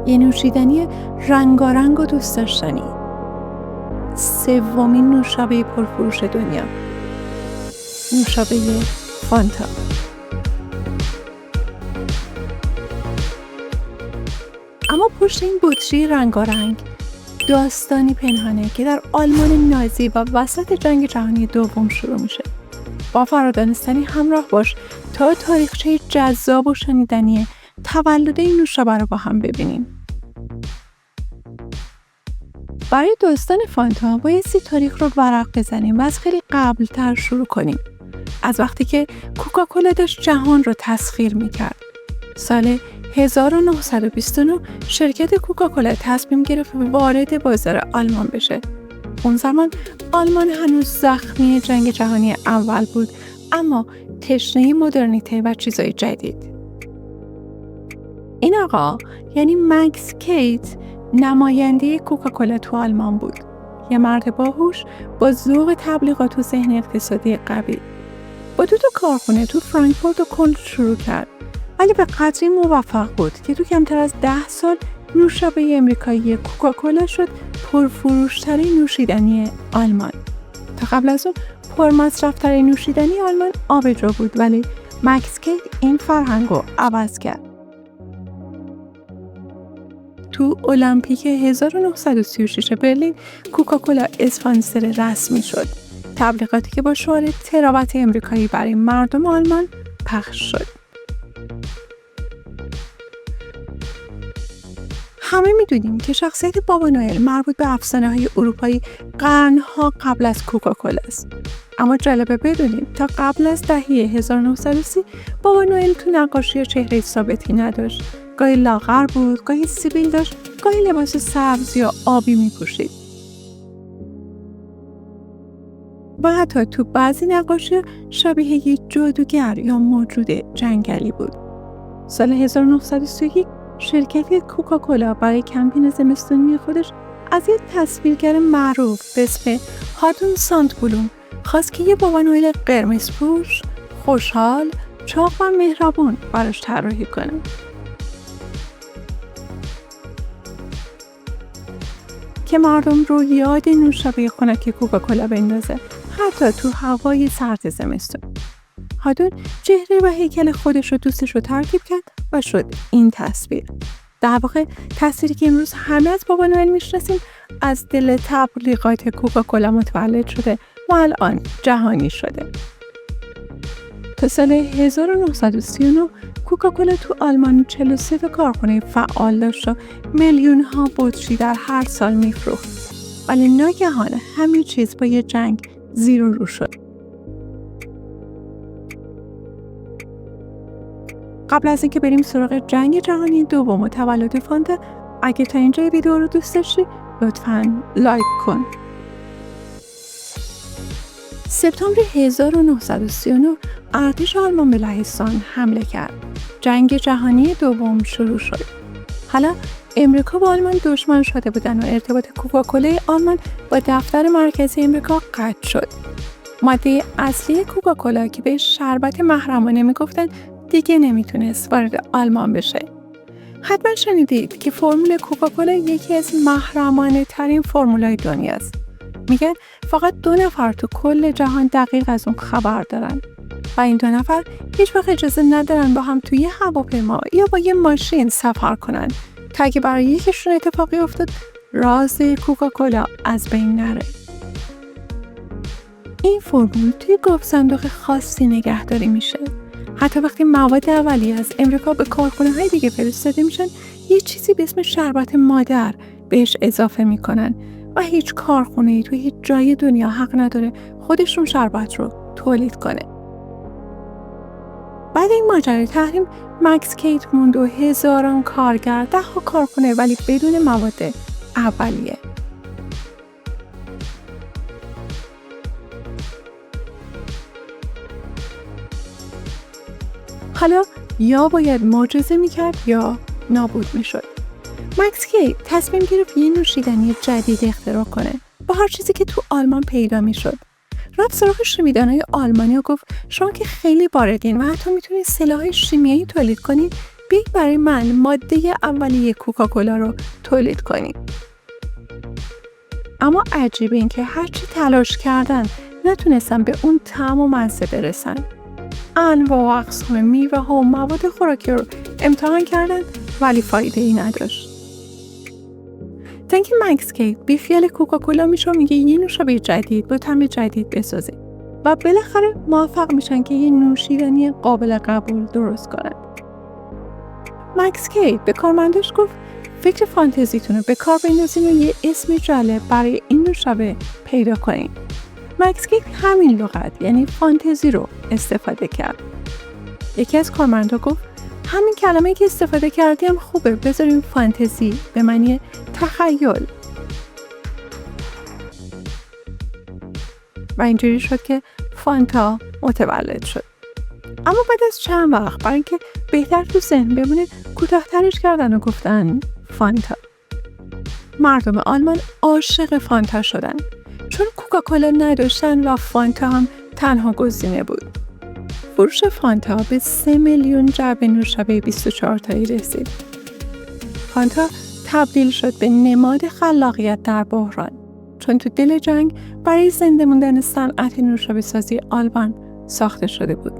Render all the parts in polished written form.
یه نوشیدنی رنگارنگ و دوست داشتنی. 3 نوشابه پرفروش دنیا، نوشابه فانتا. اما پشت این بطری رنگارنگ داستانی پنهانه که در آلمان نازی و وسط جنگ جهانی دوم شروع میشه. با فرادانستنی همراه باش تا تاریخچه جذاب و شنیدنی تولد این نوشابه رو با هم ببینیم. برای داستان فانتا بایستی تاریخ رو ورق بزنیم و از خیلی قبل‌تر شروع کنیم. از وقتی که کوکاکولا داشت جهان رو تسخیر میکرد. سال 1929 شرکت کوکاکولا تصمیم گرفت وارد بازار آلمان بشه. اون زمان آلمان هنوز زخمی جنگ جهانی اول بود، اما تشنه مدرنیته و چیزای جدید. این آقا یعنی مکس کیت نماینده کوکاکولا تو آلمان بود. یه مرد باهوش با ذوق تبلیغات و ذهن اقتصادی قوی. با 2 کارخونه تو فرانکفورت و کلن شروع کرد، ولی به قدری موفق بود که تو کمتر از 10 سال نوشابه امریکایی کوکاکولا شد پرفروش‌ترین نوشیدنی آلمان. تا قبل از اون پرمصرف‌ترین نوشیدنی آلمان آبجو بود، ولی مکس کیت این فرهنگ رو عوض کرد. تو المپیک 1936 برلین کوکاکولا اسپانسر رسمی شد. تبلیغاتی که با شعار تراوت امریکایی برای مردم آلمان پخش شد. همه میدونیم که شخصیت بابا نوئل مربوط به افسانه‌های اروپایی قرن‌ها قبل از کوکاکولا است. اما جالبه بدونیم تا قبل از دهه 1930 بابا نوئل تو نقاشی چهره ثابتی نداشت. گاهی لاغر بود، گاهی سیبیل داشت، گاهی لباس سبز یا آبی می‌پوشید. و حتی تو بعضی نقاشی شبیه یک جادوگر یا موجود جنگلی بود. سال 1931 شرکت کوکاکولا برای کمپین زمستانی خودش از یک تصویرگر معروف به اسم هادون ساندبلوم خواست که یه بابا نوئل قرمز پوش، خوشحال، چاق و مهربون براش طراحی کنه. که مردم رو یاد نوشابه خنک کوکاکولا بندازه، حتی تو هوای سرد زمستون. هادون چهره و هیکل خودش رو دوستش رو ترکیب کرد و شد این تصویر. در واقع تصویری که امروز همه از بابا نوئل میشناسیم از دل تبلیغات کوکاکولا متولد شده و الان جهانی شده. تا سال 1939 کوکاکولا تو آلمان 43 کارخانه فعال داشت و میلیون‌ها بطری در هر سال میفروخت. ولی ناگهان همه چیز با یه جنگ زیر و رو شد. قبل از اینکه بریم سراغ جنگ جهانی دوم و تولد فانتا، اگه تا اینجا ویدیو رو دوست داشتی لطفاً لایک کن. سپتامبر 1939 ارتش آلمان به لهستان حمله کرد. جنگ جهانی دوم شروع شد. حالا امریکا با آلمان دشمن شده بودن و ارتباط کوکاکولا آلمان با دفتر مرکزی امریکا قطع شد. ماده اصلی کوکاکولا که بهش شربت محرمانه میگفتن دیگه نمیتونست وارد آلمان بشه. حتما شنیدید که فرمول کوکاکولا یکی از محرمانه ترین فرمولای دنیاست. میگن فقط 2 نفر تو کل جهان دقیق از اون خبر دارن و این 2 نفر هیچ وقت اجازه ندارن با هم توی هواپیما یا با یه ماشین سفر کنن تا اگه برای یکیشون اتفاقی افتاد راز کوکاکولا از بین نره. این فرمول توی گاف صندوق خاصی نگهداری میشه. حتی وقتی مواد اولیه از امریکا به کارخونه‌های دیگه فرستاده میشن، یه چیزی به اسم شربت مادر بهش اضافه میکنن و هیچ کارخونه‌ای توی هیچ جای دنیا حق نداره خودشون شربت رو تولید کنه. بعد این ماجرای تحریم مکس کیت موند و هزاران کارگر، 10 کارخونه ولی بدون مواد اولیه. حالا یا باید معجزه میکرد یا نابود میشد. مکس کیت تصمیم گرفت یه نوشیدنی جدید اختراع کنه با هر چیزی که تو آلمان پیدا میشد. رفت سراغ شیمیدانای آلمانی و گفت شما که خیلی باردین و حتی میتونید سلاح شیمیایی تولید کنید، بیایید برای من ماده اولیه کوکاکولا رو تولید کنیم. اما عجیب این که هرچی تلاش کردن نتونستن به اون طعم و مزه برسن. انواع و اقسام میوه ها و مواد خوراکی رو امتحان کردن ولی فایده ای نداشت. تا اینکه مکس کیت بیخیال کوکاکولا میشه و میگه یه نوشابه جدید با طعم جدید بسازه و بالاخره موفق میشن که یه نوشیدنی قابل قبول درست کنن. مکس کیت به کارمنداش گفت فکر فانتزیتون رو به کار بندازین و یه اسم جالب برای این نوشابه پیدا کنین. مکس کیت همین لغت یعنی فانتزی رو استفاده کرد. یکی از کارمندا گفت همین کلمه‌ای که استفاده کردیم خوبه، بذاریم فانتزی به معنی تخیل. و اینجوری شد که فانتا متولد شد. اما بعد از چند وقت برای اینکه بهتر تو ذهن بمونه کوتاه‌ترش کردن و گفتن فانتا. مردم آلمان عاشق فانتا شدن چون کوکاکولا نداشتن و فانتا هم تنها گزینه بود. فروش فانتا به 3 میلیون جعبه نوشابه 24 تایی رسید. فانتا تبدیل شد به نماد خلاقیت در بحران چون تو دل جنگ برای زنده موندن صنعت نوشابه سازی آلمان ساخته شده بود.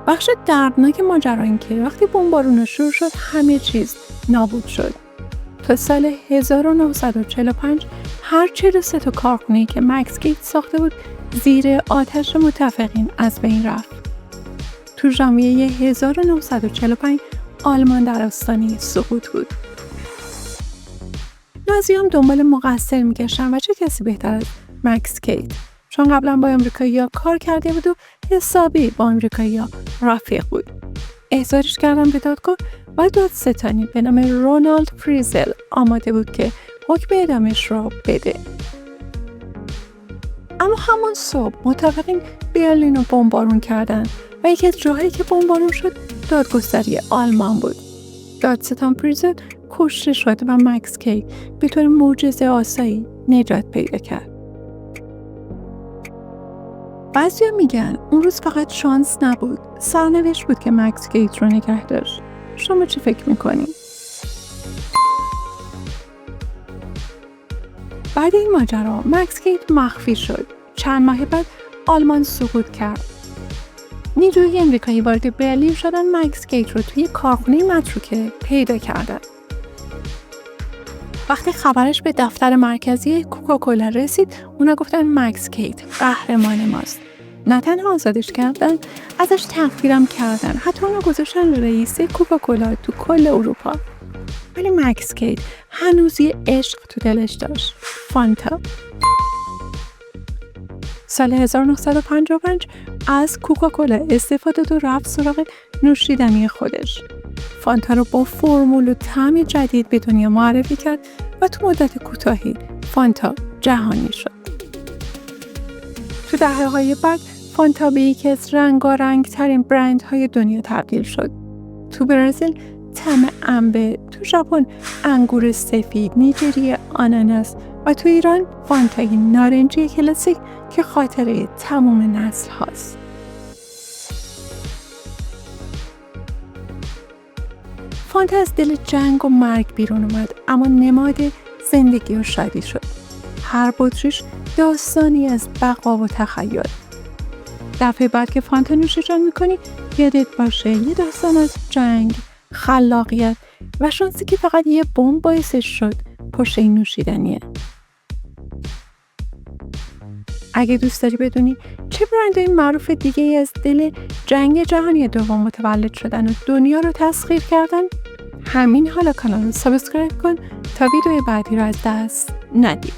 بخش دردناک ماجرا این که وقتی بمبارون شروع شد همه چیز نابود شد. تا سال 1945 هر 43 تا کارخونه‌ای که مکس کیت ساخته بود زیر آتش متفقین از بین رفت. تو ژانویه 1945 آلمان در آستانه سقوط بود. نازی‌ها دنبال مقصر می‌گشتن و چه کسی بهتر از مکس کیت چون قبلا با آمریکایی‌ها کار کرده بود و حسابی با آمریکایی‌ها رفیق بود. احضارش کردن به دادگاه و دادستانی به نام رونالد فریزل آماده بود که حکم اعدامش را بده. اما همون صبح متفقین برلین رو بمبارون کردن و یکی از جاهایی که بمبارون شد دادگستری آلمان بود. دادستان فریزل کشته شد و مکس کیت به طور معجزه آسایی نجات پیدا کرد. بعضیا میگن اون روز فقط شانس نبود، سرنوشت بود که مکس کیت رو نگه داشت. شما چی فکر میکنین؟ بعد این ماجرا مکس کیت مخفی شد. چند ماه بعد آلمان سقوط کرد. نیروی آمریکایی وارد برلین شدن مکس کیت رو توی کارخونه متروکه پیدا کردن. وقتی خبرش به دفتر مرکزی کوکاکولا رسید اونا گفتن مکس کیت قهرمان ماست. نه تنها آزادش کردن ازش تقدیرم کردن، حتی اونا گذاشتن رئیس کوکاکولا تو کل اروپا. ولی مکس کیت هنوز یه عشق تو دلش داشت، فانتا. سال 1955 از کوکاکولا استفاده داد و رفت سراغ نوشیدنی خودش. فانتا رو با فرمول و طعم جدید به دنیا معرفی کرد و تو مدت کوتاهی فانتا جهانی شد. تو دهه‌های بعد فانتا به یکی از رنگارنگ ترین برندهای دنیا تبدیل شد. تو برزیل طعم انبه، تو ژاپن انگور سفید، نیجریه آناناس و تو ایران فانتای نارنجی کلاسیک که خاطره تمام نسل هاست. فانتا از دل جنگ و مرگ بیرون اومد اما نماد زندگی و شادی شد. هر بطریش داستانی از بقا و تخیل. دفعه بعد که فانتا نوش جان میکنی یادت باشه یه داستان از جنگ، خلاقیت و شانسی که فقط یه بمب باعثش شد پشت این نوشیدنیه. اگه دوست داری بدونی چه برندهای معروف دیگه ای از دل جنگ جهانی دوم متولد شدن و دنیا رو تسخیر کردن، همین حالا کانال رو سابسکرایب کن تا ویدیو بعدی رو از دست ندی.